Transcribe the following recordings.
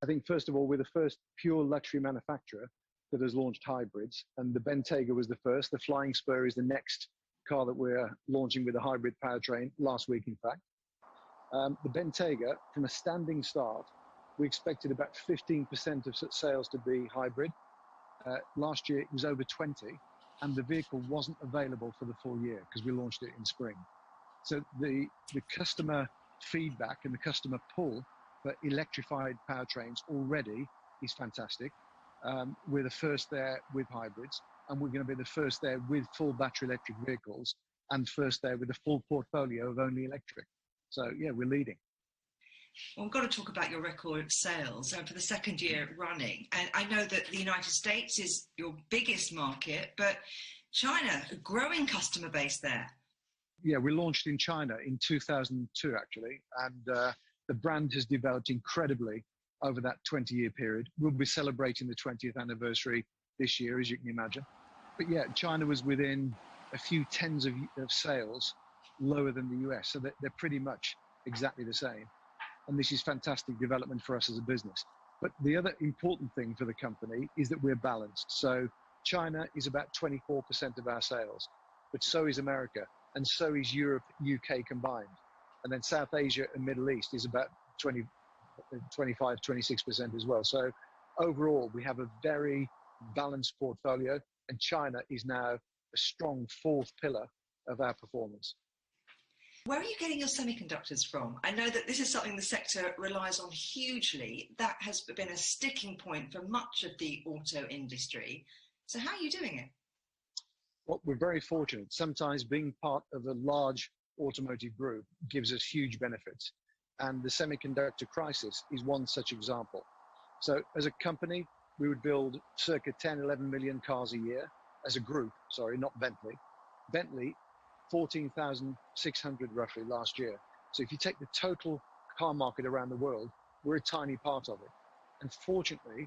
I think, first of all, we're the first pure luxury manufacturer that has launched hybrids, and the Bentayga was the first. The Flying Spur is the next car that we're launching with a hybrid powertrain last week, in fact. The Bentayga, from a standing start, we expected about 15% of sales to be hybrid. Last year, it was over 20, and the vehicle wasn't available for the full year because we launched it in spring. So the customer feedback and the customer pull for electrified powertrains already is fantastic. We're the first there with hybrids, and we're going to be the first there with full battery electric vehicles, and first there with a full portfolio of only electric. So yeah, we're leading. Well, we've got to talk about your record sales for the second year running. And I know that the United States is your biggest market, but China, a growing customer base there. Yeah, we launched in China in 2002, actually, and the brand has developed incredibly over that 20-year period. We'll be celebrating the 20th anniversary this year, as you can imagine. But yeah, China was within a few tens of sales lower than the US, so they're pretty much exactly the same. And this is fantastic development for us as a business. But the other important thing for the company is that we're balanced. So China is about 24% of our sales, but so is America, and so is Europe, UK combined. And then South Asia and Middle East is about 25, 26% as well. So overall, we have a very balanced portfolio, and China is now a strong fourth pillar of our performance. Where are you getting your semiconductors from? I know that this is something the sector relies on hugely. That has been a sticking point for much of the auto industry. So how are you doing it? Well, we're very fortunate. Sometimes being part of a large automotive group gives us huge benefits. And the semiconductor crisis is one such example. So as a company, we would build circa 10, 11 million cars a year as a group, sorry, not Bentley. Bentley, 14,600 roughly last year. So if you take the total car market around the world, we're a tiny part of it. And fortunately,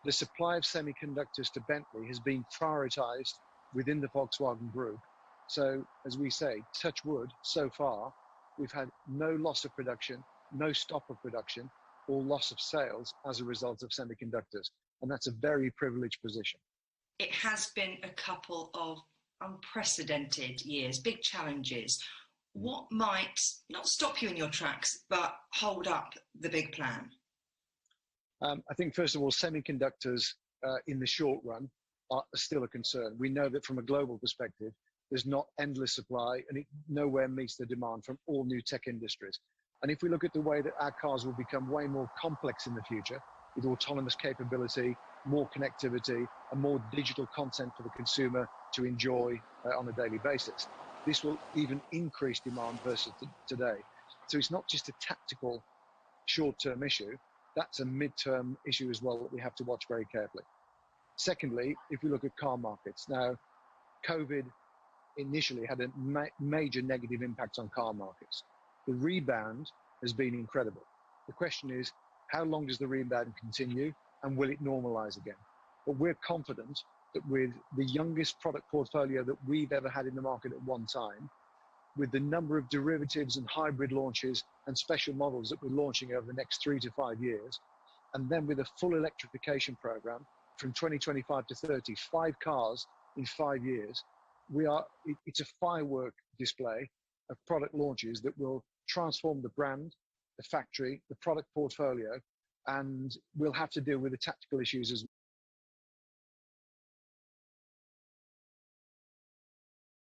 the supply of semiconductors to Bentley has been prioritized within the Volkswagen Group. So as we say, touch wood, so far, we've had no loss of production, no stop of production, or loss of sales as a result of semiconductors. And that's a very privileged position. It has been a couple of unprecedented years, big challenges. What might not stop you in your tracks, but hold up the big plan? I think, first of all, semiconductors in the short run are still a concern. We know that from a global perspective, there's not endless supply, and it nowhere meets the demand from all new tech industries. And if we look at the way that our cars will become way more complex in the future, with autonomous capability, more connectivity, and more digital content for the consumer to enjoy on a daily basis, this will even increase demand versus today. So it's not just a tactical short-term issue, that's a mid-term issue as well that we have to watch very carefully. Secondly, if we look at car markets, now, COVID initially had a major negative impact on car markets. The rebound has been incredible. The question is, how long does the rebound continue, and will it normalize again? But we're confident that with the youngest product portfolio that we've ever had in the market at one time, with the number of derivatives and hybrid launches and special models that we're launching over the next 3 to 5 years, and then with a full electrification program from 2025 to 30, 5 cars in 5 years, it's a firework display of product launches that will transform the brand, the factory, the product portfolio, and we'll have to deal with the tactical issues as well.